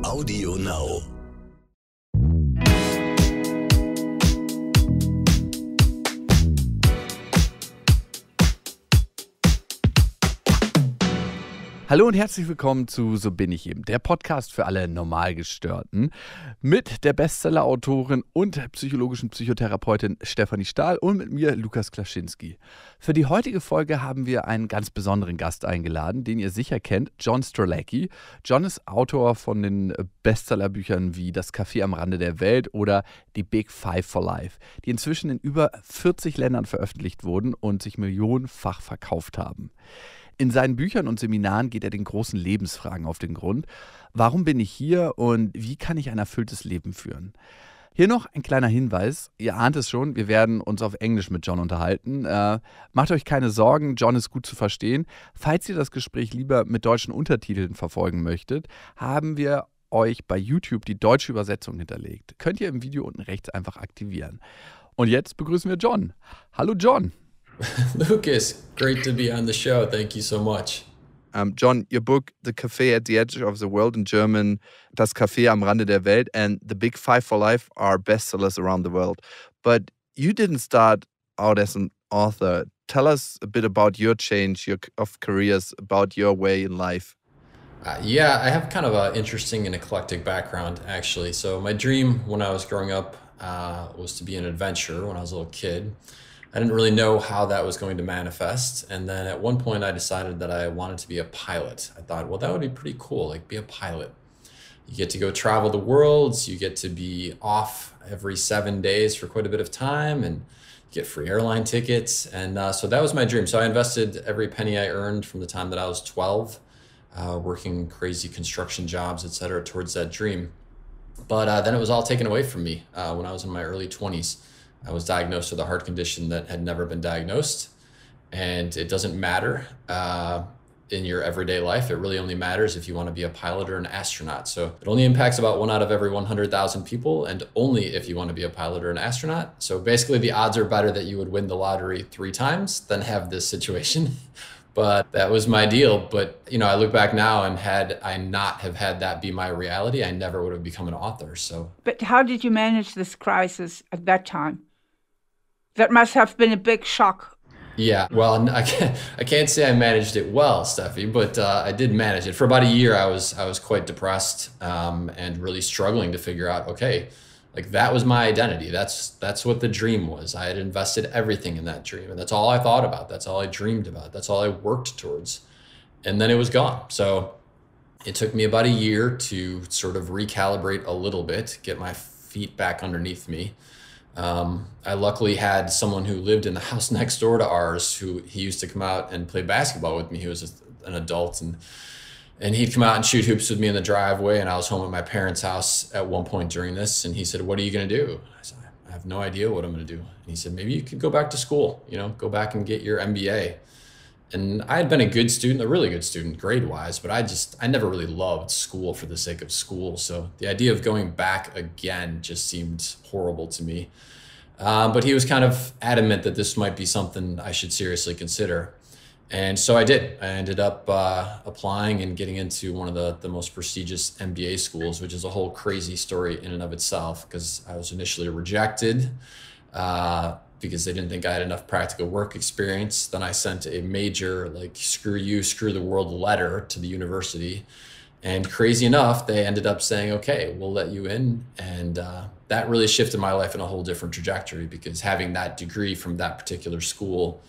Audio Now. Hallo und herzlich willkommen zu Sobinicheben, der Podcast für alle Normalgestörten mit der Bestseller-Autorin und psychologischen Psychotherapeutin Stefanie Stahl und mit mir, Lukas. Für die heutige Folge haben wir einen ganz besonderen Gast eingeladen, den ihr sicher kennt, John Strelecky. John ist Autor von den Bestsellerbüchern wie Das Café am Rande der Welt oder Die Big Five for Life, die inzwischen in über 40 Ländern veröffentlicht wurden und sich millionenfach verkauft haben. In seinen Büchern und Seminaren geht er den großen Lebensfragen auf den Grund. Warum bin ich hier und wie kann ich ein erfülltes Leben führen? Hier noch ein kleiner Hinweis. Ihr ahnt es schon, wir werden uns auf Englisch mit John unterhalten. Macht euch keine Sorgen, John ist gut zu verstehen. Falls ihr das Gespräch lieber mit deutschen Untertiteln verfolgen möchtet, haben wir euch bei YouTube die deutsche Übersetzung hinterlegt. Könnt ihr im Video unten rechts einfach aktivieren. Und jetzt begrüßen wir John. Hallo John. Lucas, great to be on the show. Thank you so much. John, your book, The Café at the Edge of the World, in German, Das Café am Rande der Welt, and The Big Five for Life are bestsellers around the world. But you didn't start out as an author. Tell us a bit about your change of careers, about your way in life. Yeah, I have kind of an interesting and eclectic background, actually. So my dream when I was growing up was to be an adventurer when I was a little kid. I didn't really know how that was going to manifest. And then at one point I decided that I wanted to be a pilot. I thought, well, that would be pretty cool, like be a pilot. You get to go travel the world, you get to be off every 7 days for quite a bit of time and get free airline tickets. And so that was my dream. So I invested every penny I earned from the time that I was 12, working crazy construction jobs, et cetera, towards that dream. But then it was all taken away from me when I was in my early 20s. I was diagnosed with a heart condition that had never been diagnosed. And it doesn't matter in your everyday life. It really only matters if you want to be a pilot or an astronaut. So it only impacts about 1 out of every 100,000 people, and only if you want to be a pilot or an astronaut. So basically the odds are better that you would win the lottery 3 times than have this situation. But that was my deal. But, you know, I look back now, and had I not have had that be my reality, I never would have become an author. So. But how did you manage this crisis at that time? That must have been a big shock. Yeah, well, I can't say I managed it well, Steffi, but I did manage it. For about a year, I was quite depressed and really struggling to figure out, okay, like that was my identity. That's what the dream was. I had invested everything in that dream, and that's all I thought about. That's all I dreamed about. That's all I worked towards. And then it was gone. So it took me about a year to sort of recalibrate a little bit, get my feet back underneath me. I luckily had someone who lived in the house next door to ours who he used to come out and play basketball with me. He was an adult, and he'd come out and shoot hoops with me in the driveway. And I was home at my parents' house at one point during this. And he said, "What are you going to do?" I said, "I have no idea what I'm going to do." And he said, "Maybe you could go back to school, go back and get your MBA. And I had been a good student, a really good student grade-wise, but I never really loved school for the sake of school. So the idea of going back again just seemed horrible to me. But he was kind of adamant that this might be something I should seriously consider. And so I did. I ended up applying and getting into one of the most prestigious MBA schools, which is a whole crazy story in and of itself, because I was initially rejected because they didn't think I had enough practical work experience. Then I sent a major, like, screw you, screw the world letter to the university. And crazy enough, they ended up saying, okay, we'll let you in. And that really shifted my life in a whole different trajectory, because having that degree from that particular school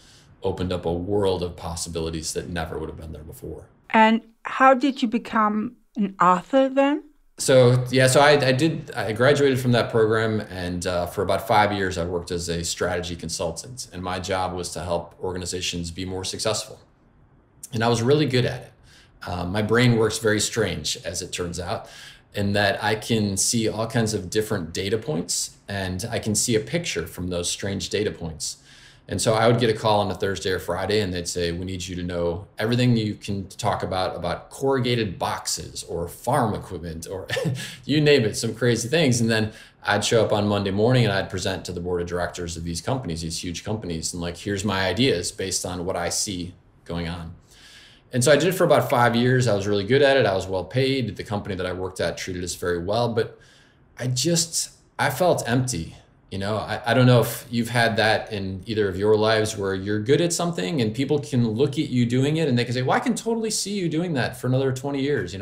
opened up a world of possibilities that never would have been there before. And how did you become an author then? So I graduated from that program, and for about 5 years, I worked as a strategy consultant. And my job was to help organizations be more successful. And I was really good at it. My brain works very strange, as it turns out, in that I can see all kinds of different data points, and I can see a picture from those strange data points. And so I would get a call on a Thursday or Friday, and they'd say, "We need you to know everything you can talk about corrugated boxes or farm equipment or you name it, some crazy things." And then I'd show up on Monday morning and I'd present to the board of directors of these companies, these huge companies, and like, here's my ideas based on what I see going on. And so I did it for about 5 years. I was really good at it. I was well paid. The company that I worked at treated us very well, but I felt empty. I don't know if you've had that in either of your lives where you're good at something and people can look at you doing it and they can say, well, I can totally see you doing that for another 20 years,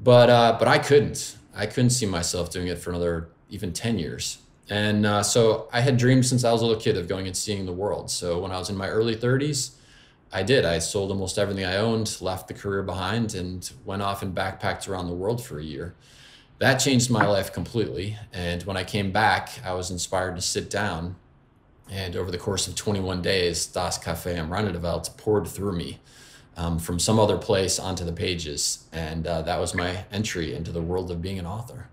But I couldn't see myself doing it for another even 10 years. And so I had dreams since I was a little kid of going and seeing the world. So when I was in my early 30s, I sold almost everything I owned, left the career behind, and went off and backpacked around the world for a year. That changed my life completely. And when I came back, I was inspired to sit down. And over the course of 21 days, Das Café and Rande der Welt poured through me from some other place onto the pages. And that was my entry into the world of being an author.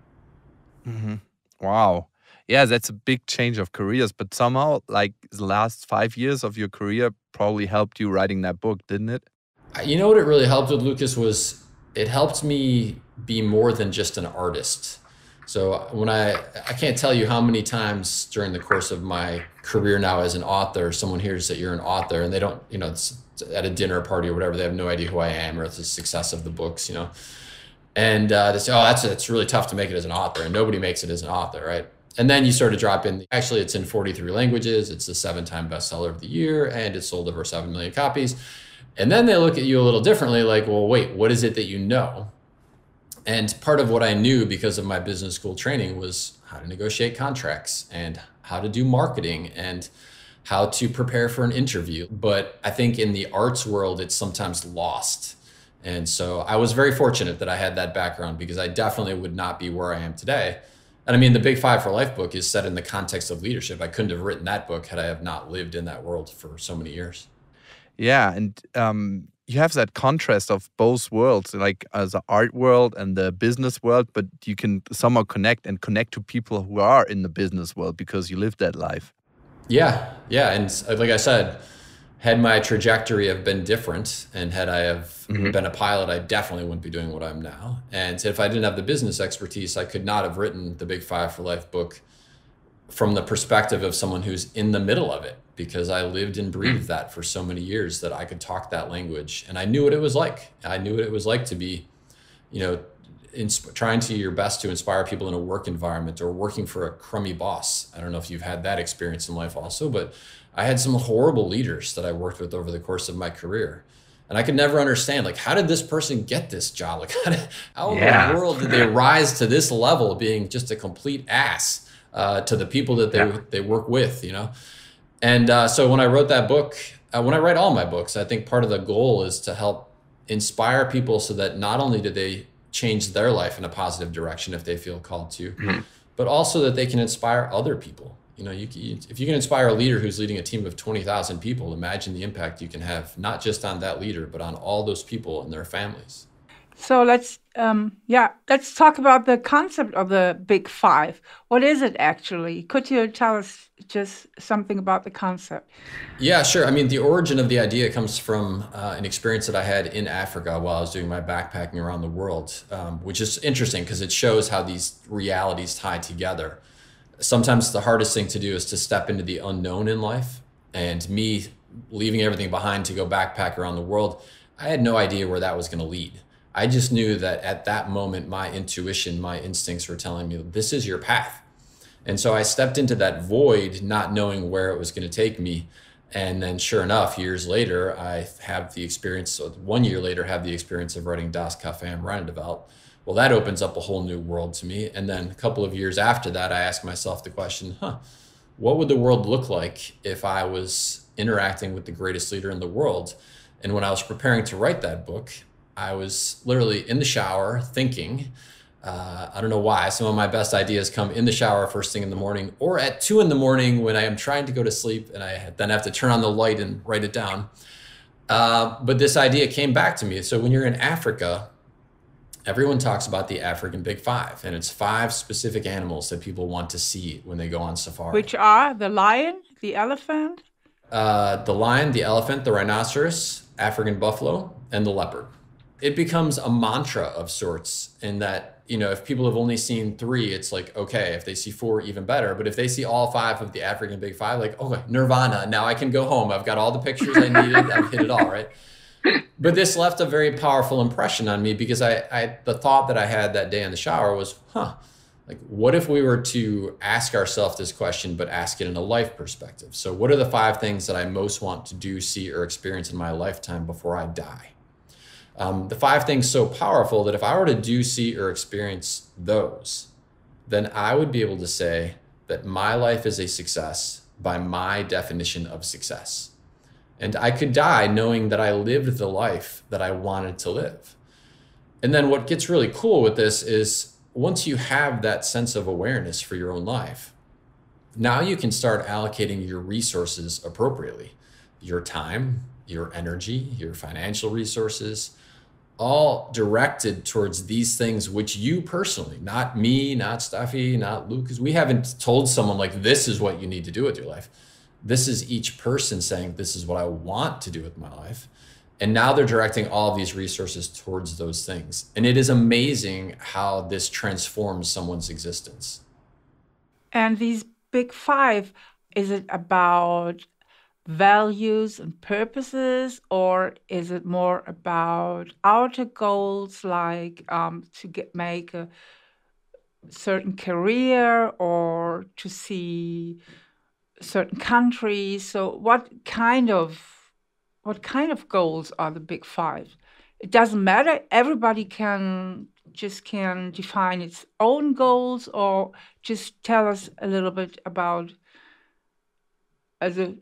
Mm-hmm. Wow. Yeah, that's a big change of careers. But somehow, like the last 5 years of your career probably helped you writing that book, didn't it? You know what it really helped with, Lucas, was it helped me be more than just an artist. So when I can't tell you how many times during the course of my career now as an author, someone hears that you're an author and they don't, it's at a dinner party or whatever, they have no idea who I am or the success of the books, And they say, oh, that's really tough to make it as an author, and nobody makes it as an author, right? And then you sort of drop in, actually, it's in 43 languages. It's the 7-time bestseller of the year, and it's sold over 7 million copies. And then they look at you a little differently, like, well, wait, what is it that you know? And part of what I knew because of my business school training was how to negotiate contracts and how to do marketing and how to prepare for an interview. But I think in the arts world, it's sometimes lost. And so I was very fortunate that I had that background, because I definitely would not be where I am today. And I mean, the Big Five for Life book is set in the context of leadership. I couldn't have written that book had I have not lived in that world for so many years. Yeah, and you have that contrast of both worlds, like as the art world and the business world, but you can somehow connect to people who are in the business world because you lived that life. Yeah. And like I said, had my trajectory have been different, and had I have been a pilot, I definitely wouldn't be doing what I'm now. And if I didn't have the business expertise, I could not have written the Big Five for Life book from the perspective of someone who's in the middle of it, because I lived and breathed that for so many years that I could talk that language, and I knew what it was like. I knew what it was like to be, trying to your best to inspire people in a work environment, or working for a crummy boss. I don't know if you've had that experience in life also, but I had some horrible leaders that I worked with over the course of my career. And I could never understand, like, how did this person get this job? Like, how in the world did they rise to this level, being just a complete ass to the people that they work with, And so when I wrote that book, when I write all my books, I think part of the goal is to help inspire people so that not only do they change their life in a positive direction if they feel called to, but also that they can inspire other people. If you can inspire a leader who's leading a team of 20,000 people, imagine the impact you can have, not just on that leader, but on all those people and their families. So let's talk about the concept of the Big Five. What is it actually? Could you tell us just something about the concept? Yeah, sure. I mean, the origin of the idea comes from an experience that I had in Africa while I was doing my backpacking around the world, which is interesting because it shows how these realities tie together. Sometimes the hardest thing to do is to step into the unknown in life. And me leaving everything behind to go backpack around the world, I had no idea where that was going to lead. I just knew that at that moment, my intuition, my instincts were telling me, this is your path. And so I stepped into that void, not knowing where it was going to take me. And then sure enough, years later, I have the experience, so 1 year later, have the experience of writing Das Café and Rande der Welt. Well, that opens up a whole new world to me. And then a couple of years after that, I asked myself the question, what would the world look like if I was interacting with the greatest leader in the world? And when I was preparing to write that book, I was literally in the shower thinking, I don't know why, some of my best ideas come in the shower first thing in the morning, or at 2 a.m. when I am trying to go to sleep and I then have to turn on the light and write it down. But this idea came back to me. So when you're in Africa, everyone talks about the African Big Five, and it's 5 specific animals that people want to see when they go on safari. Which are the lion, the elephant? The lion, the elephant, the rhinoceros, African buffalo, and the leopard. It becomes a mantra of sorts in that, if people have only seen 3, it's like, okay, if they see 4, even better. But if they see all 5 of the African Big Five, like, okay, nirvana, now I can go home. I've got all the pictures I needed. I've hit it all, right? But this left a very powerful impression on me because the thought that I had that day in the shower was, like, what if we were to ask ourselves this question, but ask it in a life perspective? So what are the 5 things that I most want to do, see, or experience in my lifetime before I die? The 5 things so powerful that if I were to do, see, or experience those, then I would be able to say that my life is a success by my definition of success. And I could die knowing that I lived the life that I wanted to live. And then what gets really cool with this is once you have that sense of awareness for your own life, now you can start allocating your resources appropriately. Your time, your energy, your financial resources, all directed towards these things which you personally, not me, not Steffi, not Lukas, we haven't told someone like, this is what you need to do with your life. This is each person saying, this is what I want to do with my life. And now they're directing all of these resources towards those things. And it is amazing how this transforms someone's existence. And these big 5, is it about values and purposes, or is it more about outer goals, like to make a certain career or to see certain countries? So what kind of goals are the big 5? It doesn't matter. Everybody can define its own goals, or just tell us a little bit about,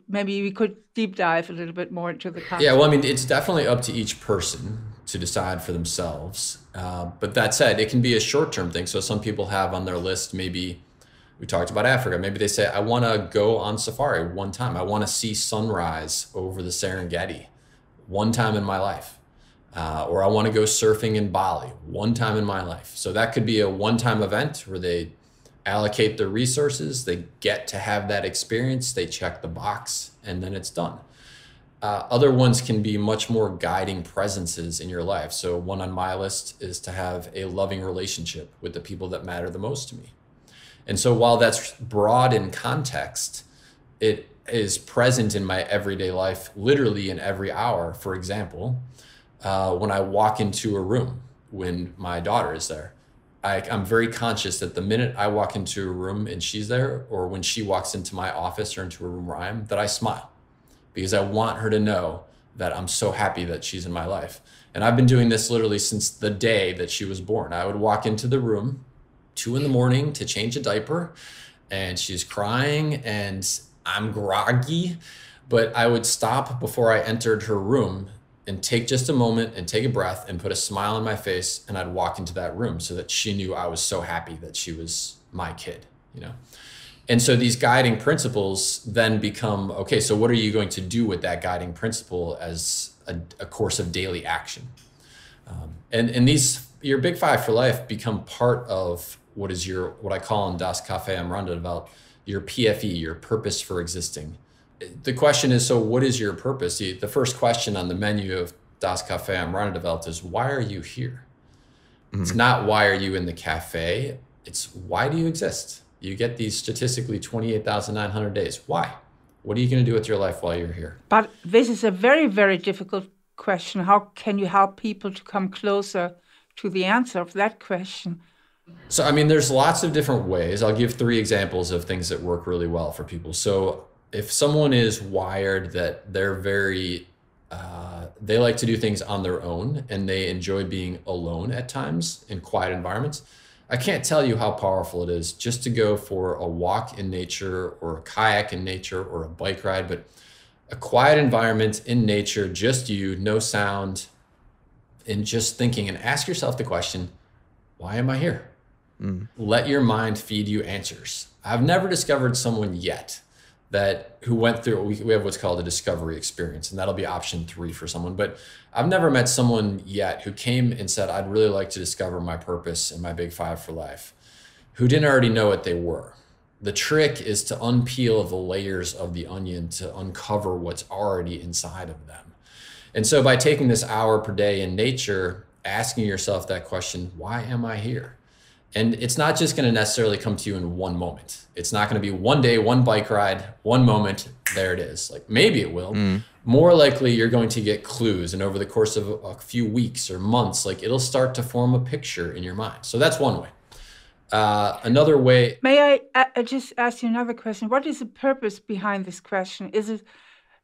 maybe we could deep dive a little bit more into the concept. Yeah, well, I mean, it's definitely up to each person to decide for themselves. But that said, it can be a short-term thing. So some people have on their list, maybe we talked about Africa. Maybe they say, I want to go on safari one time. I want to see sunrise over the Serengeti one time in my life. Or I want to go surfing in Bali one time in my life. So that could be a one-time event where they allocate their resources, they get to have that experience, they check the box, and then it's done. Other ones can be much more guiding presences in your life. So one on my list is to have a loving relationship with the people that matter the most to me. And so while that's broad in context, it is present in my everyday life, literally in every hour. For example, when I walk into a room, when my daughter is there, I'm very conscious that the minute I walk into a room and she's there, or when she walks into my office or into a room where I am, that I smile, because I want her to know that I'm so happy that she's in my life. And I've been doing this literally since the day that she was born. I would walk into the room 2 a.m. to change a diaper, and she's crying and I'm groggy, but I would stop before I entered her room and take just a moment and take a breath and put a smile on my face, and I'd walk into that room so that she knew I was so happy that she was my kid, you know? And so these guiding principles then become, okay, so what are you going to do with that guiding principle as a course of daily action? And these, your big 5 for life become part of what I call in Das Café am Rande der Welt, your PFE, your purpose for existing. The question is, so what is your purpose? The first question on the menu of Das Café am Rande der Welt is, why are you here? Mm-hmm. It's not why are you in the cafe, it's why do you exist? You get these statistically 28,900 days. Why? What are you going to do with your life while you're here? But this is a very, very difficult question. How can you help people to come closer to the answer of that question? So, I mean, there's lots of different ways. I'll give 3 examples of things that work really well for people. So if someone is wired that they're they like to do things on their own and they enjoy being alone at times in quiet environments, I can't tell you how powerful it is just to go for a walk in nature or a kayak in nature or a bike ride, but a quiet environment in nature, just you, no sound, and just thinking, and ask yourself the question, why am I here? Let your mind feed you answers. I've never discovered someone yet who went through, we have what's called a discovery experience, and that'll be option 3 for someone. But I've never met someone yet who came and said, I'd really like to discover my purpose and my big 5 for life, who didn't already know what they were. The trick is to unpeel the layers of the onion to uncover what's already inside of them. And so by taking this hour per day in nature, asking yourself that question, why am I here? And it's not just going to necessarily come to you in one moment. It's not going to be one day, one bike ride, one moment, there it is. Like maybe it will. More likely you're going to get clues. And over the course of a few weeks or months, like it'll start to form a picture in your mind. So that's one way. Another way. May I just ask you another question? What is the purpose behind this question?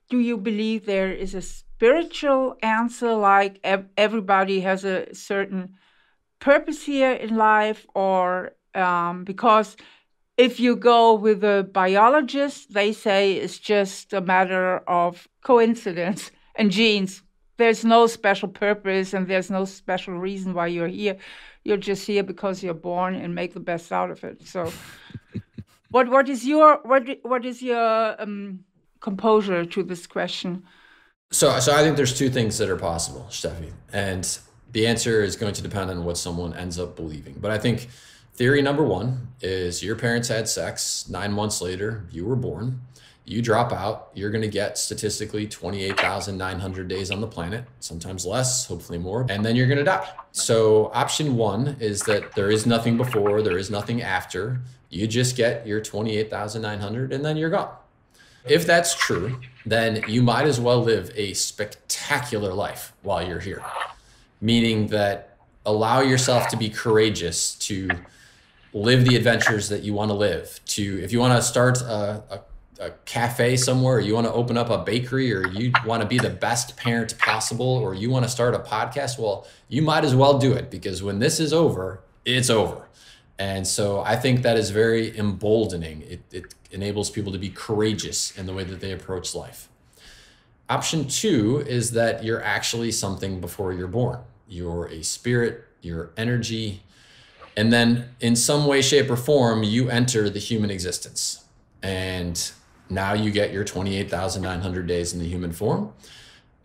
Do you believe there is a spiritual answer, like everybody has a certain purpose here in life, or because if you go with a biologist, they say it's just a matter of coincidence and genes. There's no special purpose and there's no special reason why you're here. You're just here because you're born and make the best out of it. So what is your composure to this question? So I think there's two things that are possible, Steffi, and the answer is going to depend on what someone ends up believing. But I think theory number one is your parents had sex, 9 months later, you were born, you drop out, you're going to get statistically 28,900 days on the planet, sometimes less, hopefully more, and then you're going to die. So option one is that there is nothing before, there is nothing after, you just get your 28,900 and then you're gone. If that's true, then you might as well live a spectacular life while you're here. Meaning that allow yourself to be courageous, to live the adventures that you want to live, if you want to start a cafe somewhere, or you want to open up a bakery, or you want to be the best parent possible, or you want to start a podcast, well, you might as well do it, because when this is over, it's over. And so I think that is very emboldening. It enables people to be courageous in the way that they approach life. Option two is that you're actually something before you're born. You're a spirit, you're energy, and then in some way, shape, or form, you enter the human existence. And now you get your 28,900 days in the human form.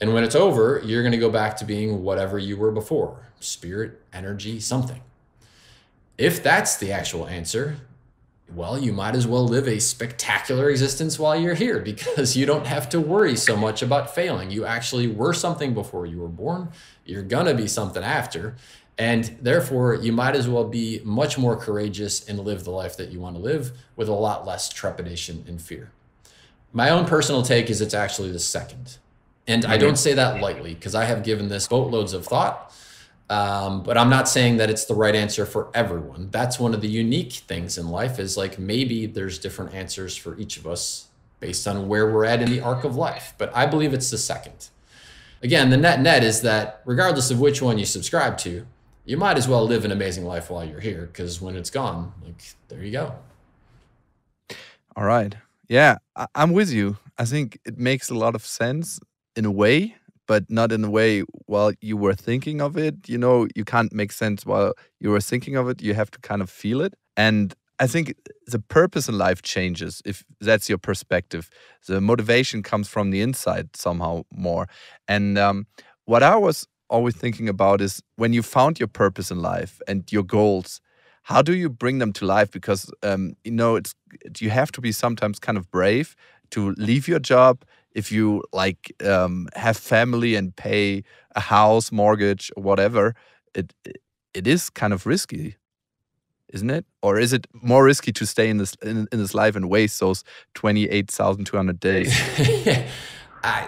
And when it's over, you're going to go back to being whatever you were before, spirit, energy, something. If that's the actual answer, well, you might as well live a spectacular existence while you're here, because you don't have to worry so much about failing. You actually were something before you were born. You're going to be something after. And therefore, you might as well be much more courageous and live the life that you want to live with a lot less trepidation and fear. My own personal take is it's actually the second. And I don't say that lightly, because I have given this boatloads of thought. But I'm not saying that it's the right answer for everyone. That's one of the unique things in life, is like maybe there's different answers for each of us based on where we're at in the arc of life. But I believe it's the second. Again, the net is that regardless of which one you subscribe to, you might as well live an amazing life while you're here, because when it's gone, like, there you go. All right. Yeah, I'm with you. I think it makes a lot of sense in a way, but not in a way while you were thinking of it. You know, you can't make sense while you were thinking of it. You have to kind of feel it. And I think the purpose in life changes if that's your perspective. The motivation comes from the inside somehow more. And what I was always thinking about is when you found your purpose in life and your goals, how do you bring them to life? Because, you know, you have to be sometimes kind of brave to leave your job if you like have family and pay a house, mortgage, or whatever. It is kind of risky, isn't it? Or is it more risky to stay in this life and waste those 28,200 days?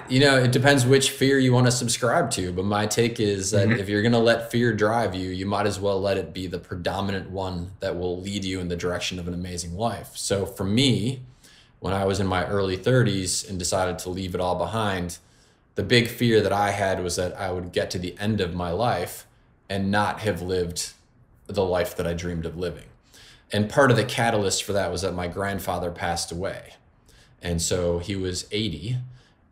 You know, it depends which fear you want to subscribe to. But my take is that if you're going to let fear drive you, you might as well let it be the predominant one that will lead you in the direction of an amazing life. So for me, when I was in my early 30s and decided to leave it all behind, the big fear that I had was that I would get to the end of my life and not have lived the life that I dreamed of living. And part of the catalyst for that was that my grandfather passed away. And so he was 80.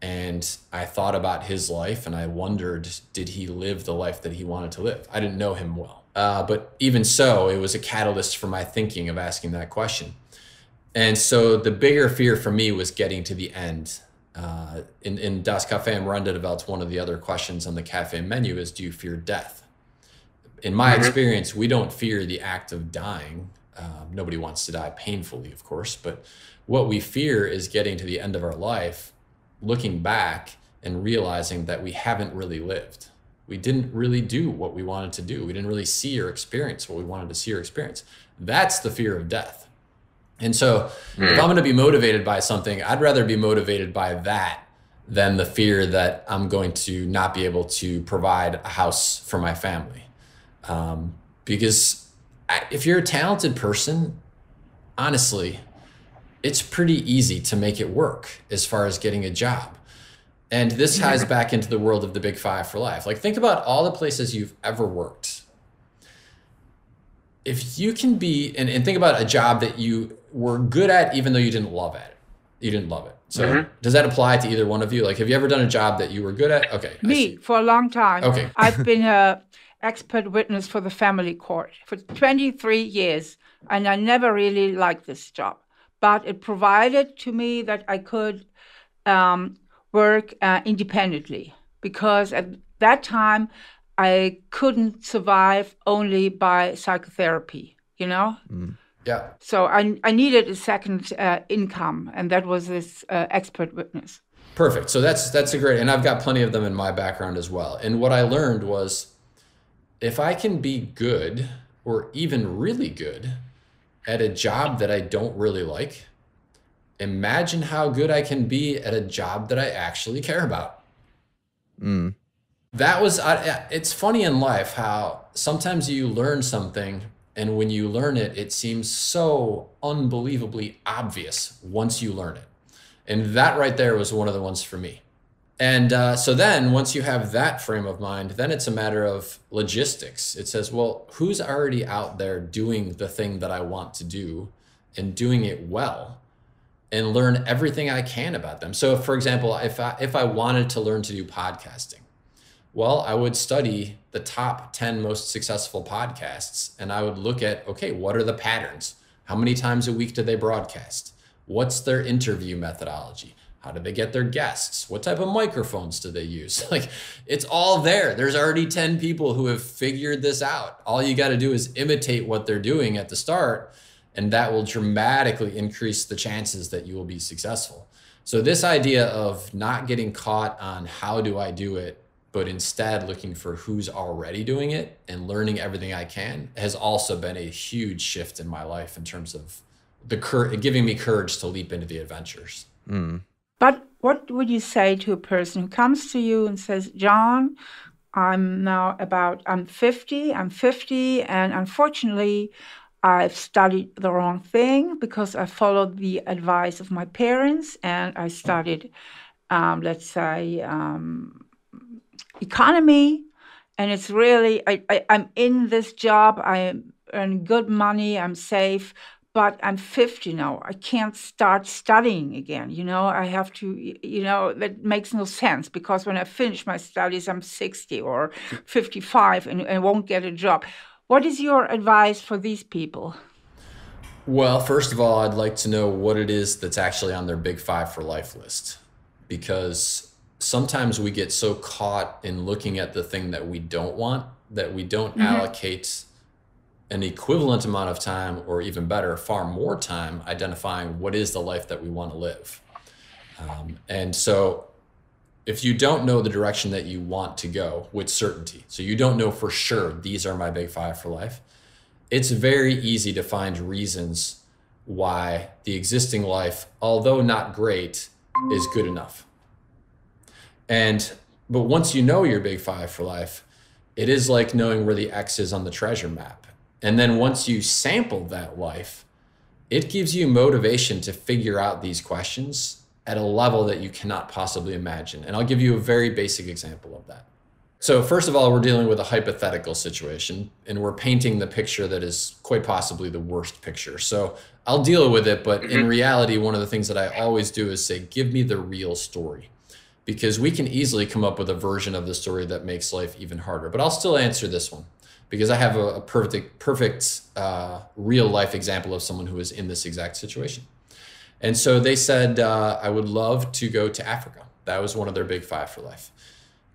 And I thought about his life and I wondered, did he live the life that he wanted to live? I didn't know him well. But even so, it was a catalyst for my thinking of asking that question. And so the bigger fear for me was getting to the end. In Das Café and Rande der Welt, one of the other questions on the cafe menu is, do you fear death? In my experience, we don't fear the act of dying. Nobody wants to die painfully, of course. But what we fear is getting to the end of our life, looking back and realizing that we haven't really lived. we didn't really do what we wanted to do. We didn't really see or experience what we wanted to see or experience. That's the fear of death. And so if I'm going to be motivated by something, I'd rather be motivated by that than the fear that I'm going to not be able to provide a house for my family. Because if you're a talented person, honestly, it's pretty easy to make it work as far as getting a job. And this ties back into the world of the big five for life. Like, think about all the places you've ever worked. If you can be, and think about a job that you were good at, even though you didn't love it. You didn't love it. So does that apply to either one of you? Like, have you ever done a job that you were good at? Okay. Me, for a long time. Okay. I've been an expert witness for the family court for 23 years, and I never really liked this job. But it provided to me that I could work independently, because at that time, I couldn't survive only by psychotherapy, you know? Yeah. So I needed a second income, and that was this expert witness. Perfect. So that's a great, and I've got plenty of them in my background as well. And what I learned was, if I can be good or even really good at a job that I don't really like, imagine how good I can be at a job that I actually care about. That was, it's funny in life how sometimes you learn something, and when you learn it, it seems so unbelievably obvious once you learn it. And that right there was one of the ones for me. And so then once you have that frame of mind, then it's a matter of logistics. It says, well, who's already out there doing the thing that I want to do and doing it well, and learn everything I can about them. So for example, if I wanted to learn to do podcasting, well, I would study the top 10 most successful podcasts, and I would look at, okay, what are the patterns? How many times a week do they broadcast? What's their interview methodology? How do they get their guests? What type of microphones do they use? Like, it's all there. There's already 10 people who have figured this out. All you got to do is imitate what they're doing at the start, and that will dramatically increase the chances that you will be successful. So this idea of not getting caught on how do I do it, but instead looking for who's already doing it and learning everything I can, has also been a huge shift in my life in terms of giving me courage to leap into the adventures. But what would you say to a person who comes to you and says, John, I'm 50, and unfortunately, I've studied the wrong thing because I followed the advice of my parents, and I studied, let's say, economy, and it's really, I'm in this job, I earn good money, I'm safe, but I'm 50 now. I can't start studying again. I have to, that makes no sense, because when I finish my studies, I'm 60 or 55 and won't get a job. What is your advice for these people? Well, first of all, I'd like to know what it is that's actually on their big five for life list, because sometimes we get so caught in looking at the thing that we don't want that we don't allocate an equivalent amount of time, or even better, far more time, identifying what is the life that we want to live. And so if you don't know the direction that you want to go with certainty, so you don't know for sure, these are my big five for life, it's very easy to find reasons why the existing life, although not great, is good enough. But once you know your big five for life, it is like knowing where the X is on the treasure map. And then once you sample that life, it gives you motivation to figure out these questions at a level that you cannot possibly imagine. And I'll give you a very basic example of that. So first of all, we're dealing with a hypothetical situation, and we're painting the picture that is quite possibly the worst picture. So I'll deal with it, but in reality, one of the things that I always do is say, give me the real story, because we can easily come up with a version of the story that makes life even harder. But I'll still answer this one, because I have a perfect real life example of someone who is in this exact situation. And so they said, I would love to go to Africa. That was one of their big five for life.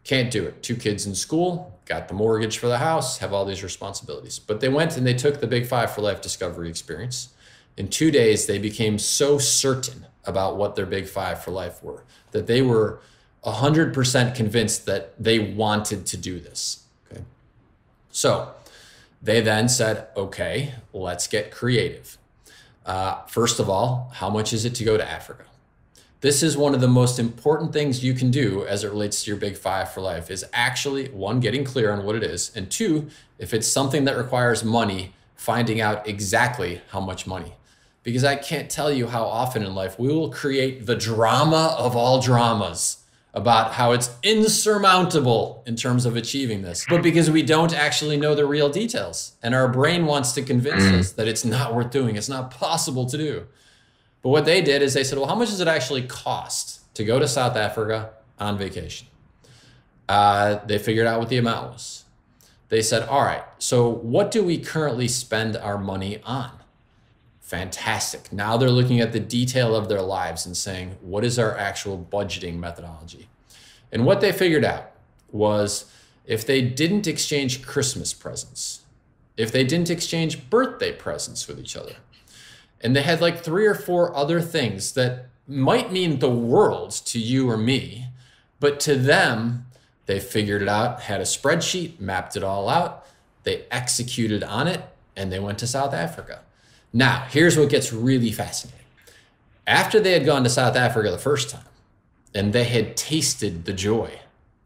Can't do it. 2 kids in school, got the mortgage for the house, have all these responsibilities. But they went and they took the big five for life discovery experience. In 2 days, they became so certain about what their big five for life were, that they were 100% convinced that they wanted to do this. Okay. So they then said, okay, let's get creative. First of all, how much is it to go to Africa? This is one of the most important things you can do as it relates to your big five for life, is actually, one, getting clear on what it is. And two, if it's something that requires money, finding out exactly how much money. Because I can't tell you how often in life we will create the drama of all dramas about how it's insurmountable in terms of achieving this, but because we don't actually know the real details, and our brain wants to convince us that it's not worth doing, it's not possible to do. But what they did is they said, well, how much does it actually cost to go to South Africa on vacation? They figured out what the amount was. They said, all right, so what do we currently spend our money on? Fantastic. Now they're looking at the detail of their lives and saying, what is our actual budgeting methodology? And what they figured out was, if they didn't exchange Christmas presents, if they didn't exchange birthday presents with each other, and they had like 3 or 4 other things that might mean the world to you or me, but to them, they figured it out, had a spreadsheet, mapped it all out, they executed on it, and they went to South Africa. Now, here's what gets really fascinating. After they had gone to South Africa the first time, and they had tasted the joy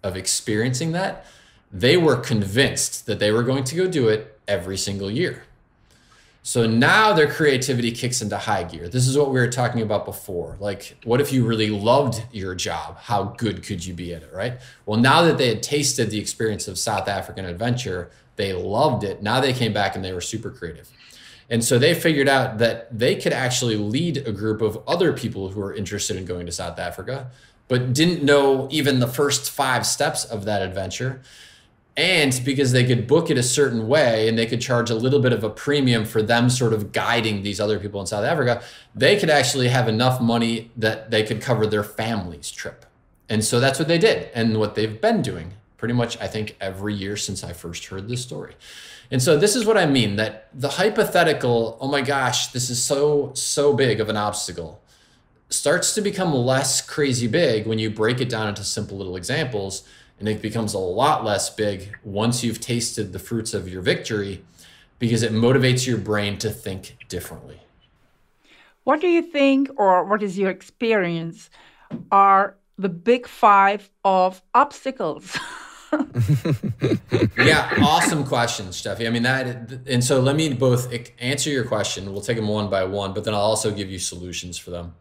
of experiencing that, they were convinced that they were going to go do it every single year. So now their creativity kicks into high gear. This is what we were talking about before. Like, what if you really loved your job? How good could you be at it, right? Well, now that they had tasted the experience of South African adventure, they loved it. Now they came back and they were super creative. And so they figured out that they could actually lead a group of other people who were interested in going to South Africa, but didn't know even the first 5 steps of that adventure. And because they could book it a certain way and they could charge a little bit of a premium for them sort of guiding these other people in South Africa, they could actually have enough money that they could cover their family's trip. And so that's what they did, and what they've been doing pretty much, I think, every year since I first heard this story. And so this is what I mean, that the hypothetical, oh my gosh, this is so big of an obstacle, starts to become less crazy big when you break it down into simple little examples. And it becomes a lot less big once you've tasted the fruits of your victory, because it motivates your brain to think differently. What do you think, or what is your experience, are the big 5 of obstacles? Yeah, awesome question, Steffi. I mean, and so let me both answer your question. We'll take them one by one, but then I'll also give you solutions for them.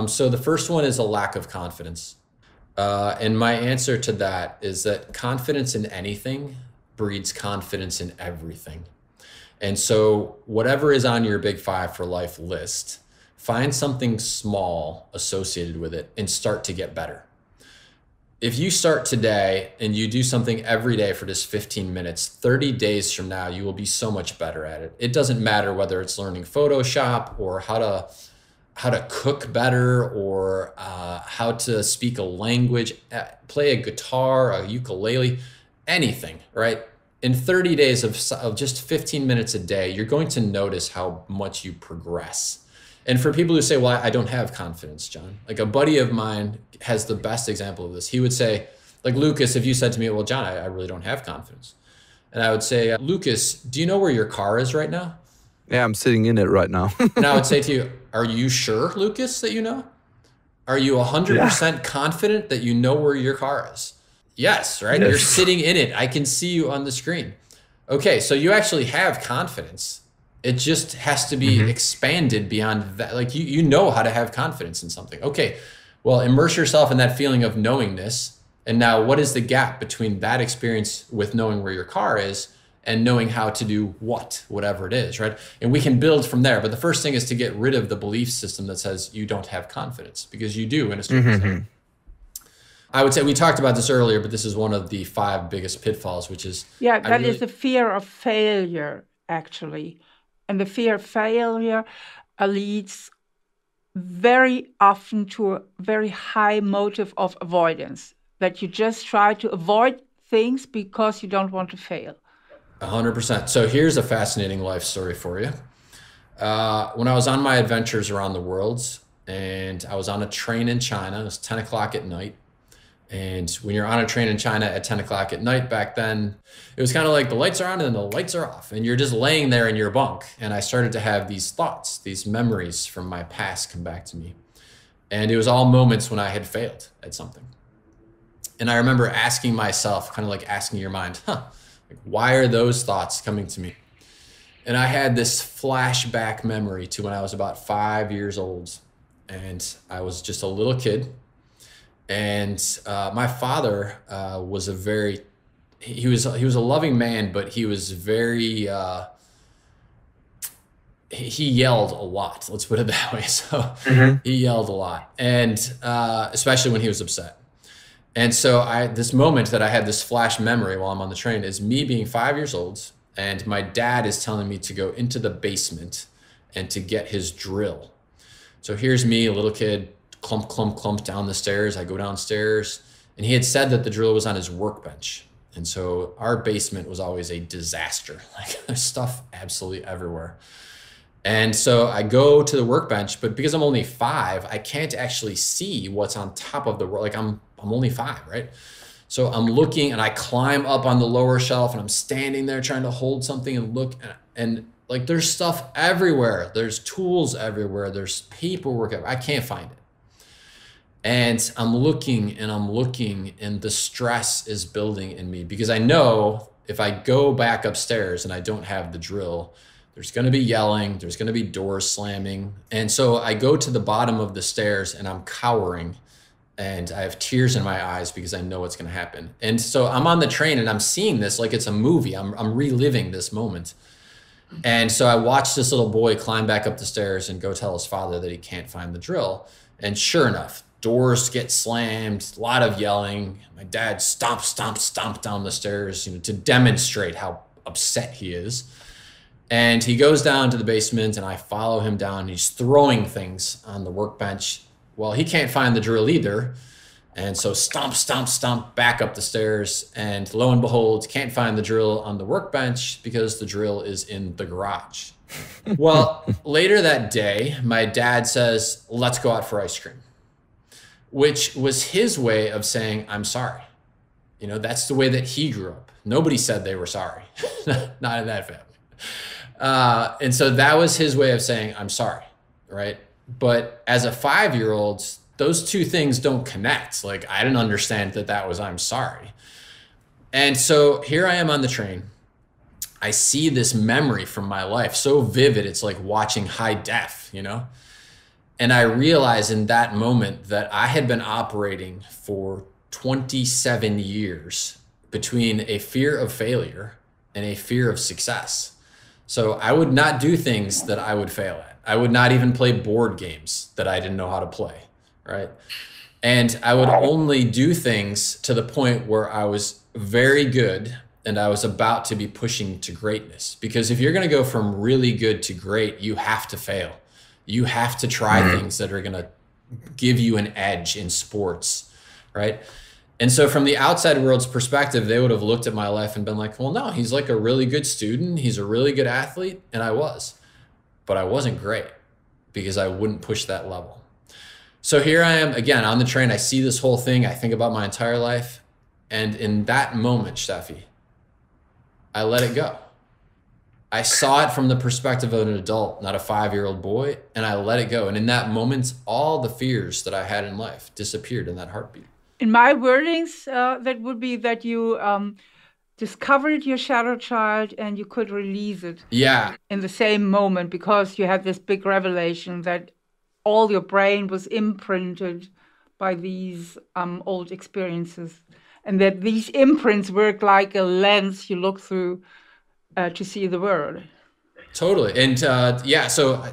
So the first one is a lack of confidence. And my answer to that is that confidence in anything breeds confidence in everything. And so whatever is on your big 5 for life list, find something small associated with it and start to get better. If you start today and you do something every day for just 15 minutes, 30 days from now, you will be so much better at it. It doesn't matter whether it's learning Photoshop or how to cook better, or how to speak a language, play a guitar, a ukulele, anything, right? In 30 days of just 15 minutes a day, you're going to notice how much you progress. And for people who say, well, I don't have confidence, John, like a buddy of mine has the best example of this. He would say, like, Lukas, if you said to me, well, John, I really don't have confidence. And I would say, Lukas, do you know where your car is right now? Yeah, I'm sitting in it right now. And I would say to you, are you sure, Lukas, that you know? Are you 100% confident that you know where your car is? Yes, right? Yes. You're sitting in it. I can see you on the screen. Okay, so you actually have confidence. It just has to be expanded beyond that. Like you know how to have confidence in something. Okay, well, immerse yourself in that feeling of knowingness. And now what is the gap between that experience with knowing where your car is and knowing how to do whatever it is, right? And we can build from there. But the first thing is to get rid of the belief system that says you don't have confidence, because you do in a certain extent. I would say, we talked about this earlier, but this is one of the 5 biggest pitfalls, which is... Yeah, that is the fear of failure, actually. And the fear of failure leads very often to a very high motive of avoidance, that you just try to avoid things because you don't want to fail. 100%. So here's a fascinating life story for you. When I was on my adventures around the world, and I was on a train in China, it was 10 o'clock at night, And when you're on a train in China at 10 o'clock at night back then, it was kind of like the lights are on and then the lights are off and you're just laying there in your bunk. And I started to have these thoughts, these memories from my past come back to me. And it was all moments when I had failed at something. And I remember asking myself, kind of like asking your mind, like, why are those thoughts coming to me? And I had this flashback memory to when I was about 5 years old. And I was just a little kid. And my father was he was a loving man, but he was very, he yelled a lot. Let's put it that way. So he yelled a lot, and especially when he was upset. And so this moment that I had this flash memory while I'm on the train is me being 5 years old, and my dad is telling me to go into the basement and to get his drill. So here's me, a little kid, clump, clump, clump down the stairs. I go downstairs, and he had said that the drill was on his workbench. And so our basement was always a disaster. Like, there's stuff absolutely everywhere. And so I go to the workbench, but because I'm only 5, I can't actually see what's on top of the, like I'm only 5, right? So I'm looking and I climb up on the lower shelf and I'm standing there trying to hold something and look, and like there's stuff everywhere. There's tools everywhere. There's paperwork everywhere. I can't find it. And I'm looking and the stress is building in me because I know if I go back upstairs and I don't have the drill, there's going to be yelling, there's going to be doors slamming. And so I go to the bottom of the stairs and I'm cowering and I have tears in my eyes because I know what's going to happen. And so I'm on the train and I'm seeing this like it's a movie. I'm reliving this moment. And so I watch this little boy climb back up the stairs and go tell his father that he can't find the drill. And sure enough, doors get slammed, a lot of yelling. My dad stomp, stomp, stomp down the stairs, to demonstrate how upset he is. And he goes down to the basement and I follow him down. He's throwing things on the workbench. Well, he can't find the drill either. And so stomp, stomp, stomp back up the stairs. And lo and behold, can't find the drill on the workbench because the drill is in the garage. Well, later that day, my dad says, let's go out for ice cream, which was his way of saying, I'm sorry. That's the way that he grew up. Nobody said they were sorry, not in that family. And so that was his way of saying, I'm sorry, right? But as a 5-year-old, those two things don't connect. Like, I didn't understand that was, I'm sorry. And so here I am on the train. I see this memory from my life, so vivid. It's like watching high def, And I realized in that moment that I had been operating for 27 years between a fear of failure and a fear of success. So I would not do things that I would fail at. I would not even play board games that I didn't know how to play, right? And I would only do things to the point where I was very good and I was about to be pushing to greatness. Because if you're going to go from really good to great, you have to fail. You have to try things that are going to give you an edge in sports, right? And so from the outside world's perspective, they would have looked at my life and been like, well, no, he's like a really good student. He's a really good athlete. And I was, but I wasn't great because I wouldn't push that level. So here I am again on the train. I see this whole thing. I think about my entire life. And in that moment, Steffi, I let it go. I saw it from the perspective of an adult, not a 5-year-old boy, and I let it go. And in that moment, all the fears that I had in life disappeared in that heartbeat. In my wordings, that would be that you discovered your shadow child and you could release it. Yeah. In the same moment, because you had this big revelation that all your brain was imprinted by these old experiences, and that these imprints work like a lens you look through to see the world. Totally. And so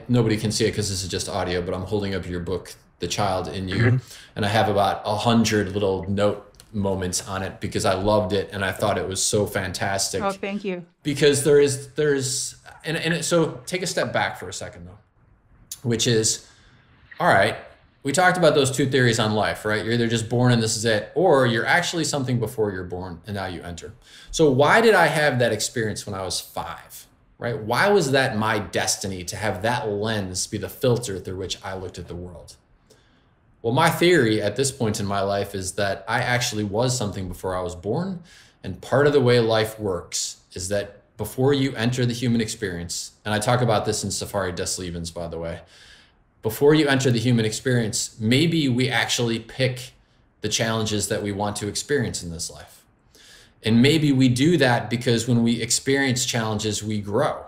nobody can see it because this is just audio, but I'm holding up your book, The Child in You. And I have about 100 little note moments on it because I loved it and I thought it was so fantastic. Oh, thank you. Because so take a step back for a second though, which is, all right, we talked about those two theories on life, right? You're either just born and this is it, or you're actually something before you're born and now you enter. So why did I have that experience when I was 5, right? Why was that my destiny to have that lens be the filter through which I looked at the world? Well, my theory at this point in my life is that I actually was something before I was born. And part of the way life works is that before you enter the human experience, and I talk about this in Safari des Lebens, by the way, before you enter the human experience, maybe we actually pick the challenges that we want to experience in this life. And maybe we do that because when we experience challenges, we grow.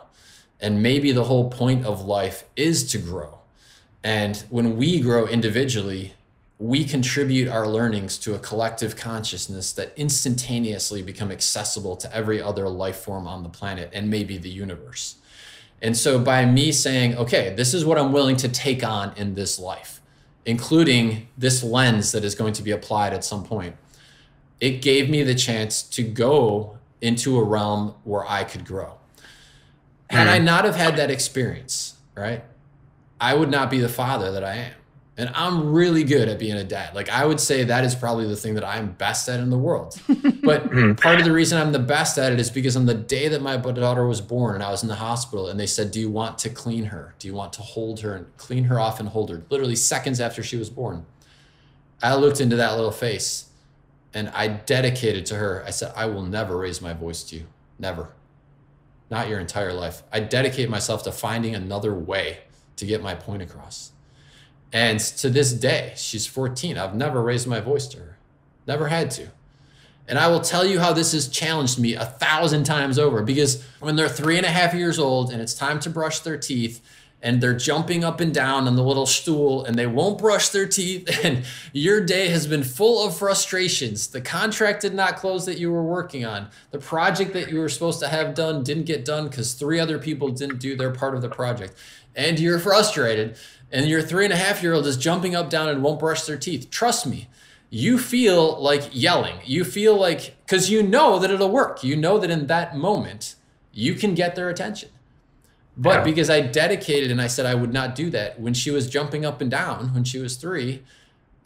And maybe the whole point of life is to grow. And when we grow individually, we contribute our learnings to a collective consciousness that instantaneously become accessible to every other life form on the planet and maybe the universe. And so by me saying, okay, this is what I'm willing to take on in this life, including this lens that is going to be applied at some point, it gave me the chance to go into a realm where I could grow. Had I not have had that experience, right, I would not be the father that I am. And I'm really good at being a dad. Like, I would say that is probably the thing that I'm best at in the world. But part of the reason I'm the best at it is because on the day that my daughter was born and I was in the hospital and they said, do you want to clean her? Do you want to hold her and clean her off and hold her? Literally seconds after she was born. I looked into that little face and I dedicated to her. I said, I will never raise my voice to you. Never. Not your entire life. I dedicate myself to finding another way to get my point across. And to this day, she's 14. I've never raised my voice to her. Never had to. And I will tell you how this has challenged me 1,000 times over, because when they're 3.5 years old and it's time to brush their teeth and they're jumping up and down on the little stool and they won't brush their teeth and your day has been full of frustrations. The contract did not close that you were working on. The project that you were supposed to have done didn't get done because 3 other people didn't do their part of the project. And you're frustrated and your 3.5-year-old is jumping up, down and won't brush their teeth. Trust me, you feel like yelling. You feel like, because you know that it'll work. You know that in that moment, you can get their attention. But because I dedicated and I said I would not do that, when she was jumping up and down, when she was 3,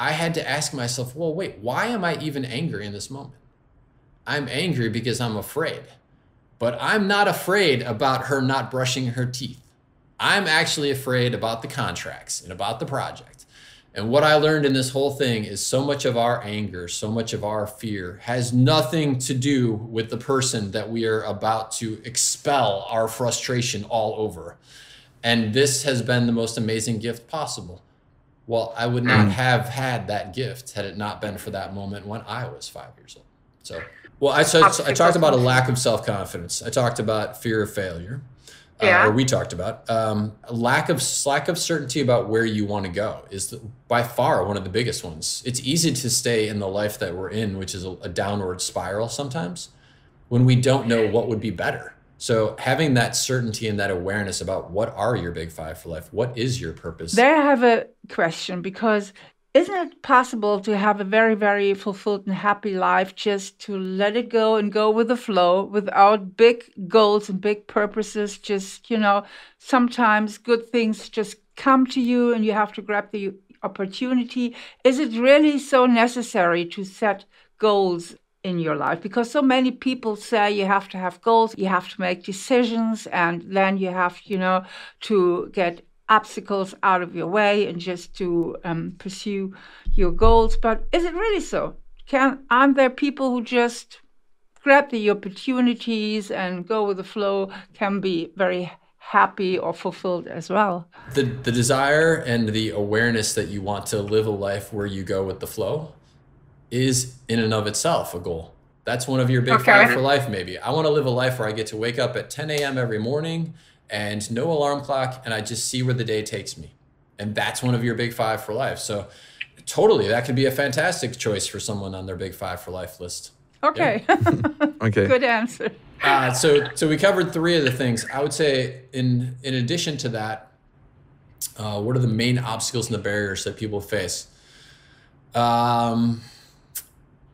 I had to ask myself, well, wait, why am I even angry in this moment? I'm angry because I'm afraid. But I'm not afraid about her not brushing her teeth. I'm actually afraid about the contracts and about the project. And what I learned in this whole thing is so much of our anger, so much of our fear has nothing to do with the person that we are about to expel our frustration all over. And this has been the most amazing gift possible. Well, I would not have had that gift had it not been for that moment when I was 5 years old. So, well, I talked about a lack of self-confidence. I talked about fear of failure. Or we talked about lack of certainty about where you want to go is by far one of the biggest ones. It's easy to stay in the life that we're in, which is a downward spiral sometimes, when we don't know what would be better. So having that certainty and that awareness about what are your big 5 for life, what is your purpose? There I have a question, because isn't it possible to have a very, very fulfilled and happy life just to let it go and go with the flow without big goals and big purposes? Just, sometimes good things just come to you and you have to grab the opportunity. Is it really so necessary to set goals in your life? Because so many people say you have to have goals, you have to make decisions, and then you have, to get obstacles out of your way and just to pursue your goals. But is it really so? Aren't there people who just grab the opportunities and go with the flow, can be very happy or fulfilled as well? The desire and the awareness that you want to live a life where you go with the flow is in and of itself a goal. That's one of your big 5 for life, maybe. I want to live a life where I get to wake up at 10 a.m. every morning and no alarm clock, and I just see where the day takes me. And that's one of your big 5 for life. So totally, that could be a fantastic choice for someone on their big 5 for life list. Okay. Yeah. Okay. Good answer. So we covered 3 of the things. I would say in addition to that, what are the main obstacles and the barriers that people face?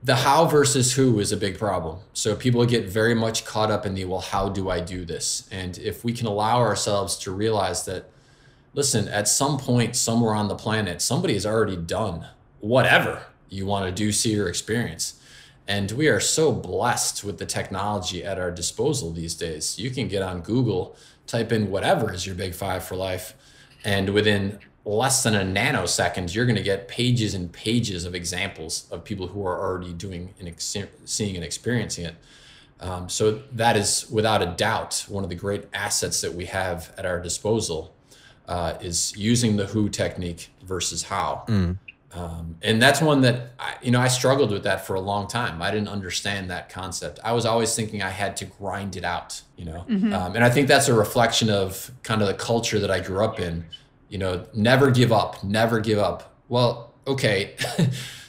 The how versus who is a big problem. So people get very much caught up in the, well, how do I do this? And if we can allow ourselves to realize that, listen, at some point, somewhere on the planet, somebody has already done whatever you want to do, see, or experience. And we are so blessed with the technology at our disposal these days. You can get on Google, type in whatever is your big 5 for life, and within less than a nanosecond, you're going to get pages and pages of examples of people who are already doing and seeing and experiencing it. So that is without a doubt one of the great assets that we have at our disposal, is using the who technique versus how. And that's one that I struggled with that for a long time. I didn't understand that concept. I was always thinking I had to grind it out, and I think that's a reflection of kind of the culture that I grew up in. Never give up, never give up. Well, okay.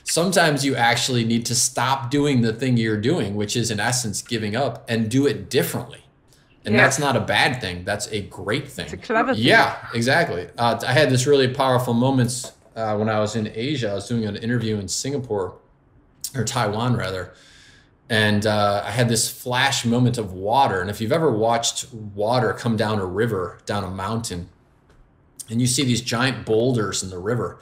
Sometimes you actually need to stop doing the thing you're doing, which is in essence giving up, and do it differently. And that's not a bad thing. That's a great thing. It's a clever thing. Yeah, exactly. I had this really powerful moment when I was in Asia. I was doing an interview in Singapore, or Taiwan rather. And I had this flash moment of water. And if you've ever watched water come down a river, down a mountain, and you see these giant boulders in the river,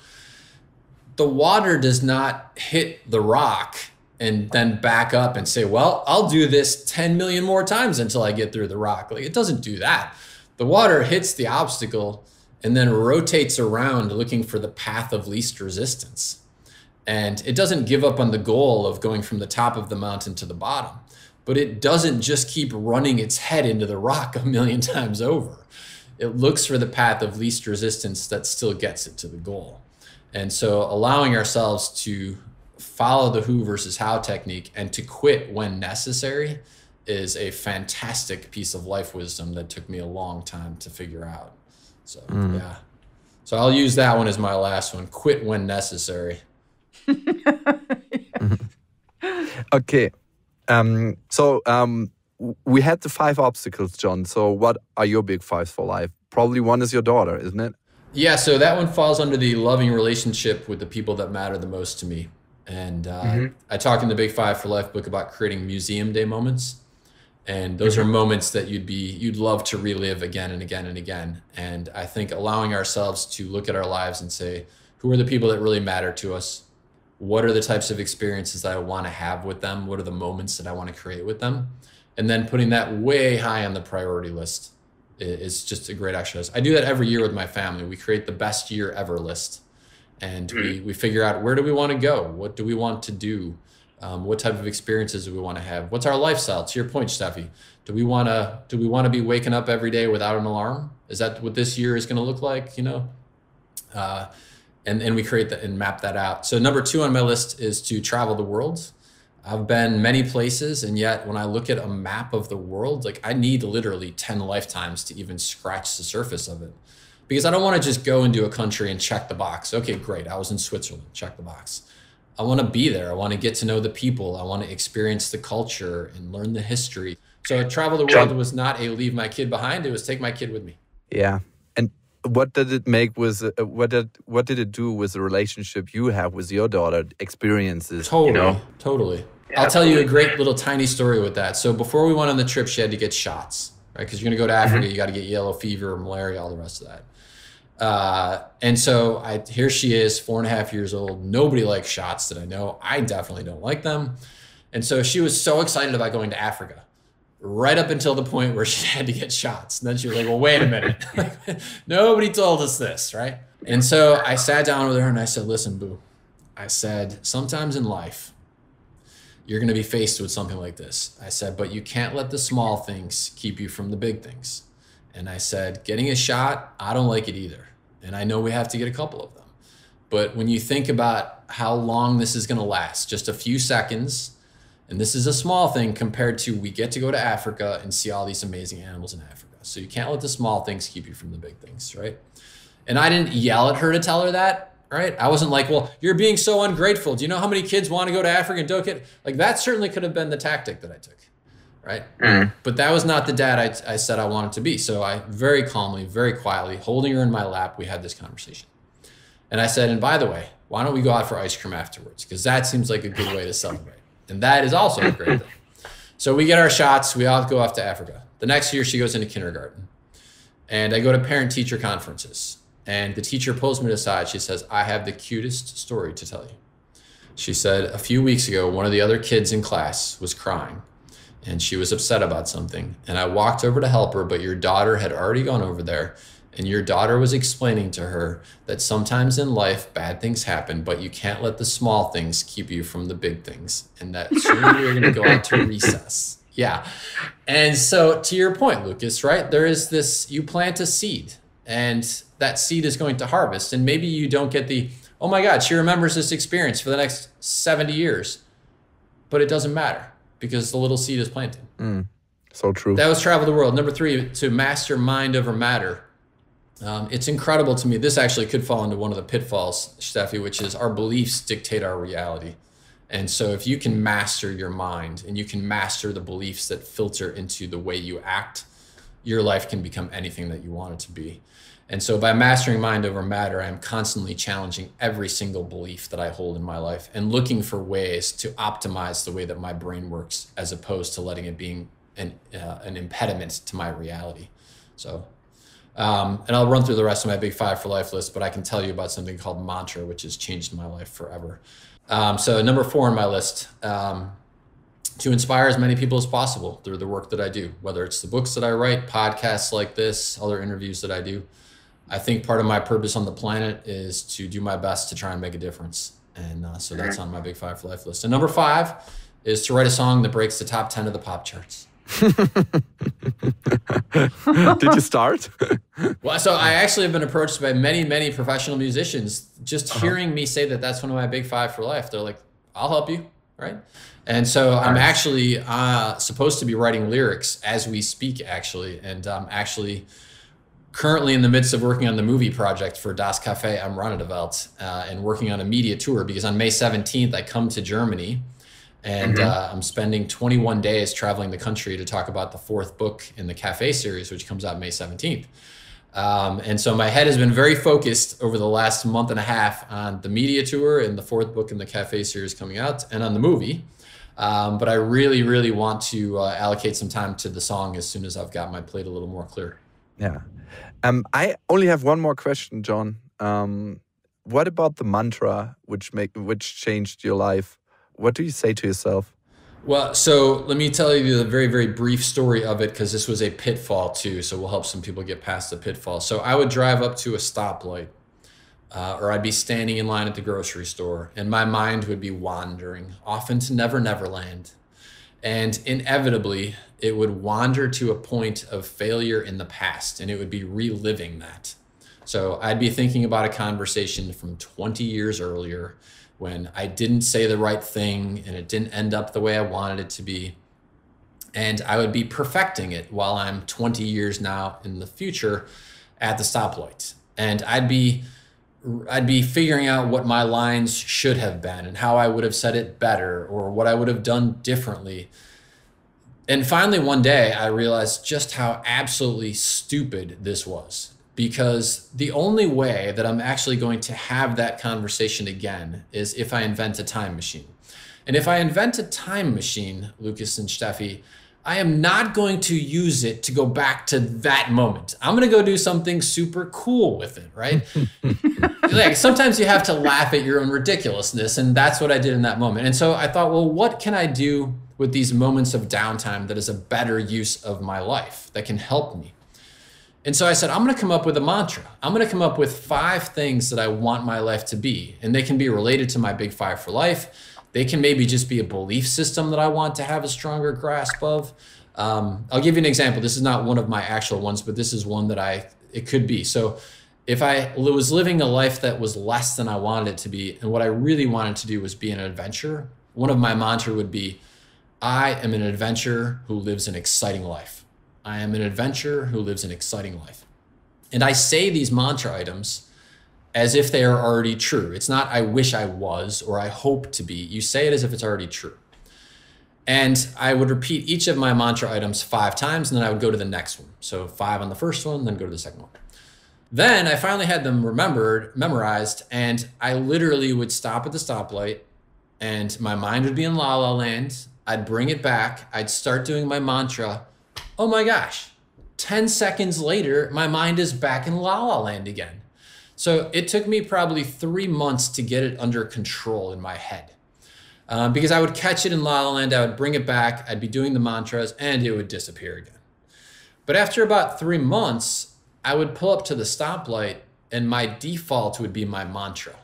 the water does not hit the rock and then back up and say, well, I'll do this 10 million more times until I get through the rock. Like, it doesn't do that. The water hits the obstacle and then rotates around looking for the path of least resistance. And it doesn't give up on the goal of going from the top of the mountain to the bottom, but it doesn't just keep running its head into the rock a million times over. It looks for the path of least resistance that still gets it to the goal. And so allowing ourselves to follow the who versus how technique and to quit when necessary is a fantastic piece of life wisdom that took me a long time to figure out. So, yeah. So I'll use that one as my last one. Quit when necessary. Okay. We had the 5 obstacles, John. So what are your big 5s for life? Probably one is your daughter, isn't it? Yeah, so that one falls under the loving relationship with the people that matter the most to me. And I talk in the Big 5 for Life book about creating museum day moments. And those are moments that you'd love to relive again and again and again. And I think allowing ourselves to look at our lives and say, who are the people that really matter to us? What are the types of experiences that I want to have with them? What are the moments that I want to create with them? And then putting that way high on the priority list is just a great exercise. I do that every year with my family. We create the best year ever list. And we figure out, where do we want to go? What do we want to do? What type of experiences do we want to have? What's our lifestyle? To your point, Steffi, do we want to be waking up every day without an alarm? Is that what this year is going to look like? And we create that and map that out. So number 2 on my list is to travel the world. I've been many places, and yet when I look at a map of the world, like, I need literally 10 lifetimes to even scratch the surface of it. Because I don't want to just go into a country and check the box. Okay, great. I was in Switzerland, check the box. I want to be there. I want to get to know the people. I want to experience the culture and learn the history. So travel the world was not a leave my kid behind. It was take my kid with me. Yeah. And what did it make with, what did it do with the relationship you have with your daughter, experiences? Totally. I'll tell you a great little tiny story with that. So before we went on the trip, she had to get shots, right? Because you're going to go to Africa, you got to get yellow fever, malaria, all the rest of that. And so here she is, 4.5 years old. Nobody likes shots that I know. I definitely don't like them. And so she was so excited about going to Africa, right up until the point where she had to get shots. And then she was like, well, wait a minute. Nobody told us this, right? And so I sat down with her and I said, listen, boo. I said, sometimes in life, you're going to be faced with something like this. I said, but you can't let the small things keep you from the big things. And I said, getting a shot, I don't like it either. And I know we have to get a couple of them. But when you think about how long this is going to last, just a few seconds, and this is a small thing compared to we get to go to Africa and see all these amazing animals in Africa. So you can't let the small things keep you from the big things, right? And I didn't yell at her to tell her that, right? I wasn't like, well, you're being so ungrateful. Do you know how many kids want to go to Africa and don't get, like, that certainly could have been the tactic that I took, right? But that was not the dad I said I wanted to be. So I very calmly, very quietly, holding her in my lap, we had this conversation. And I said, and by the way, why don't we go out for ice cream afterwards? Because that seems like a good way to celebrate. And that is also a great thing. So we get our shots. We all go off to Africa. The next year, she goes into kindergarten. And I go to parent-teacher conferences. And the teacher pulls me aside. She says, I have the cutest story to tell you. She said, a few weeks ago, one of the other kids in class was crying. And she was upset about something. And I walked over to help her, but your daughter had already gone over there. and your daughter was explaining to her that sometimes in life bad things happen, but you can't let the small things keep you from the big things, and that soon you're going to go out to recess. Yeah. And so to your point, Lucas, right? There is this, you plant a seed and that seed is going to harvest. And maybe you don't get the, oh my God, she remembers this experience for the next 70 years, but it doesn't matter because the little seed is planted. So true. That was travel the world. Number 3, to master mind over matter. It's incredible to me. This actually could fall into one of the pitfalls, Steffi, which is our beliefs dictate our reality. And so if you can master your mind and you can master the beliefs that filter into the way you act, your life can become anything that you want it to be. And so by mastering mind over matter, I'm constantly challenging every single belief that I hold in my life and looking for ways to optimize the way that my brain works, as opposed to letting it being an impediment to my reality. So, and I'll run through the rest of my big 5 for life list, but I can tell you about something called mantra, which has changed my life forever. So number 4 on my list, to inspire as many people as possible through the work that I do, whether it's the books that I write, podcasts like this, other interviews that I do. I think part of my purpose on the planet is to do my best to try and make a difference. And so that's on my big 5 for life list. And number 5 is to write a song that breaks the top 10 of the pop charts. Did you start? Well, so I actually have been approached by many, many professional musicians. Just hearing me say that that's one of my big 5 for life, they're like, I'll help you, right? And so I'm actually supposed to be writing lyrics as we speak, actually. And I'm actually currently in the midst of working on the movie project for Das Café, Rande der Welt, and working on a media tour, because on May 17th, I come to Germany. And I'm spending 21 days traveling the country to talk about the 4th book in the Café series, which comes out May 17th. And so my head has been very focused over the last month and a half on the media tour and the 4th book in the Café series coming out, and on the movie. But I really, really want to allocate some time to the song as soon as I've got my plate a little more clear. Yeah. I only have one more question, John. What about the mantra which changed your life? What do you say to yourself? Well, so let me tell you the very, very brief story of it, because this was a pitfall too. So we'll help some people get past the pitfall. So I would drive up to a stoplight, or I'd be standing in line at the grocery store, and my mind would be wandering, often to Never Never Land. And inevitably, it would wander to a point of failure in the past, and it would be reliving that. So I'd be thinking about a conversation from 20 years earlier, when I didn't say the right thing and it didn't end up the way I wanted it to be. And I would be perfecting it while I'm 20 years now in the future at the stoplight. And I'd be figuring out what my lines should have been and how I would have said it better, or what I would have done differently. And finally, one day I realized just how absolutely stupid this was. Because the only way that I'm actually going to have that conversation again is if I invent a time machine. And if I invent a time machine, Lukas and Steffi, I am not going to use it to go back to that moment. I'm going to go do something super cool with it, right? Like sometimes you have to laugh at your own ridiculousness, and that's what I did in that moment. And so I thought, well, what can I do with these moments of downtime that is a better use of my life, that can help me? And so I said, I'm going to come up with a mantra. I'm going to come up with 5 things that I want my life to be. And they can be related to my big 5 for life. They can maybe just be a belief system that I want to have a stronger grasp of. I'll give you an example. This is not one of my actual ones, but this is one that it could be. So if I was living a life that was less than I wanted it to be, and what I really wanted to do was be an adventurer, one of my mantra would be, I am an adventurer who lives an exciting life. I am an adventurer who lives an exciting life. And I say these mantra items as if they are already true. It's not, I wish I was, or I hope to be. You say it as if it's already true. And I would repeat each of my mantra items 5 times, and then I would go to the next one. So 5 on the first one, then go to the second one. Then I finally had them memorized, and I literally would stop at the stoplight, and my mind would be in La La Land. I'd bring it back. I'd start doing my mantra. Oh my gosh, 10 seconds later, my mind is back in La La Land again. So it took me probably 3 months to get it under control in my head. Because I would catch it in La La Land, I would bring it back, I'd be doing the mantras, and it would disappear again. But after about 3 months, I would pull up to the stoplight and my default would be my mantra.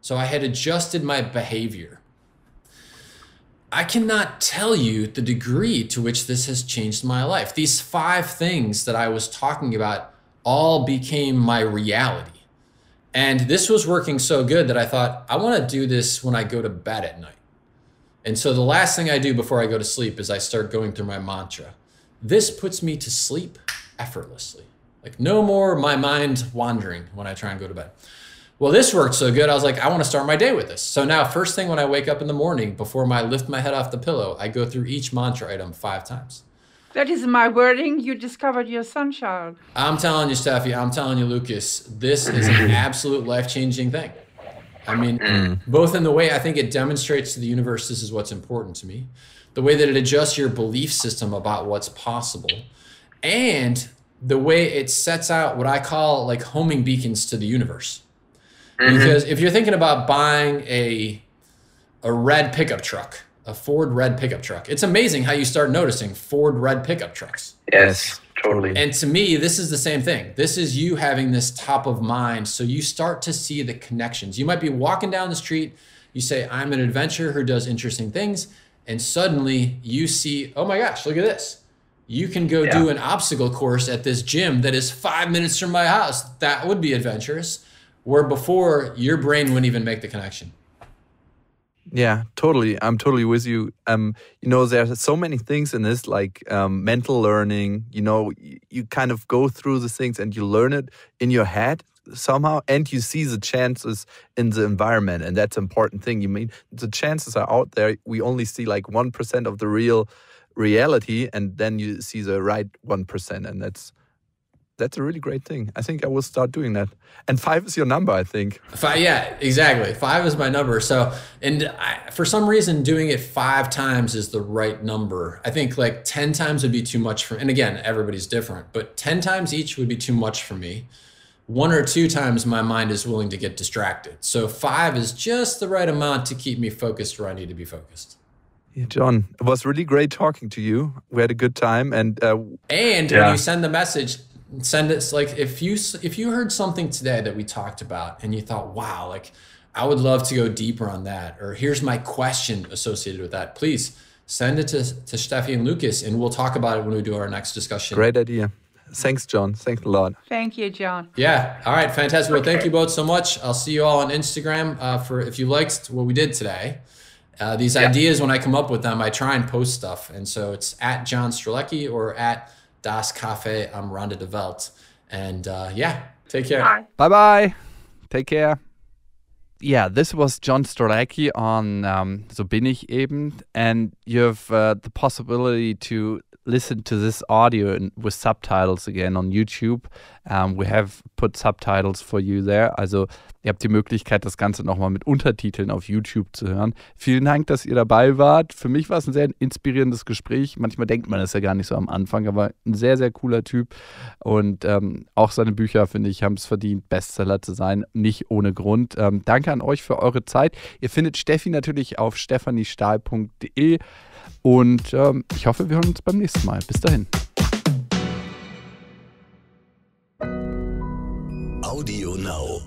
So I had adjusted my behavior. I cannot tell you the degree to which this has changed my life. These 5 things that I was talking about all became my reality. And this was working so good that I thought, I want to do this when I go to bed at night. And so the last thing I do before I go to sleep is I start going through my mantra. This puts me to sleep effortlessly. Like no more my mind wandering when I try and go to bed. Well, this worked so good. I was like, I want to start my day with this. So now first thing when I wake up in the morning, before I lift my head off the pillow, I go through each mantra item 5 times. That is my wording. You discovered your sunshine. I'm telling you, Steffi, I'm telling you, Lukas, this is an absolute life-changing thing. I mean, both in the way I think it demonstrates to the universe this is what's important to me, the way that it adjusts your belief system about what's possible, and the way it sets out what I call like homing beacons to the universe. Because if you're thinking about buying a red pickup truck, a Ford red pickup truck, it's amazing how you start noticing Ford red pickup trucks. Yes, totally. And to me, this is the same thing. This is you having this top of mind. So you start to see the connections. You might be walking down the street. You say, I'm an adventurer who does interesting things. And suddenly you see, oh my gosh, look at this. You can go do an obstacle course at this gym that is 5 minutes from my house. That would be adventurous. Where before your brain wouldn't even make the connection. Yeah, totally. I'm totally with you. You know, there are so many things in this, like mental learning. You know, you kind of go through the things and you learn it in your head somehow, and you see the chances in the environment, and that's an important thing. You mean the chances are out there. We only see like 1% of the real reality, and then you see the right 1%, and that's a really great thing. I think I will start doing that. And 5 is your number, I think. 5, yeah, exactly. 5 is my number. So, for some reason, doing it 5 times is the right number. I think like 10 times would be too much for, and again, everybody's different, but 10 times each would be too much for me. 1 or 2 times my mind is willing to get distracted. So 5 is just the right amount to keep me focused where I need to be focused. Yeah, John, it was really great talking to you. We had a good time. And when you send the message, send it like if you heard something today that we talked about and you thought, wow, like I would love to go deeper on that, or here's my question associated with that, please send it to Steffi and Lukas, and we'll talk about it when we do our next discussion. Great idea. Thanks, John. Thanks a lot. Thank you, John. Yeah. All right. Fantastic. Well, thank you both so much. I'll see you all on Instagram for if you liked what we did today. These ideas, when I come up with them, I try and post stuff. And so it's at John Strelecky or at Das Café am Rande der Welt. And take care. Bye. Bye-bye. Take care. Yeah, this was John Strelecky on Sobinicheben. And you have the possibility to listen to this audio with subtitles again on YouTube. We have put subtitles for you there. Also ihr habt die Möglichkeit, das Ganze nochmal mit Untertiteln auf YouTube zu hören. Vielen Dank, dass ihr dabei wart. Für mich war es ein sehr inspirierendes Gespräch. Manchmal denkt man das ja gar nicht so am Anfang, aber ein sehr, sehr cooler Typ. Und auch seine Bücher, finde ich, haben es verdient, Bestseller zu sein. Nicht ohne Grund. Danke an euch für eure Zeit. Ihr findet Steffi natürlich auf stefaniestahl.de. Und ich hoffe, wir hören uns beim nächsten Mal. Bis dahin. Audio Now.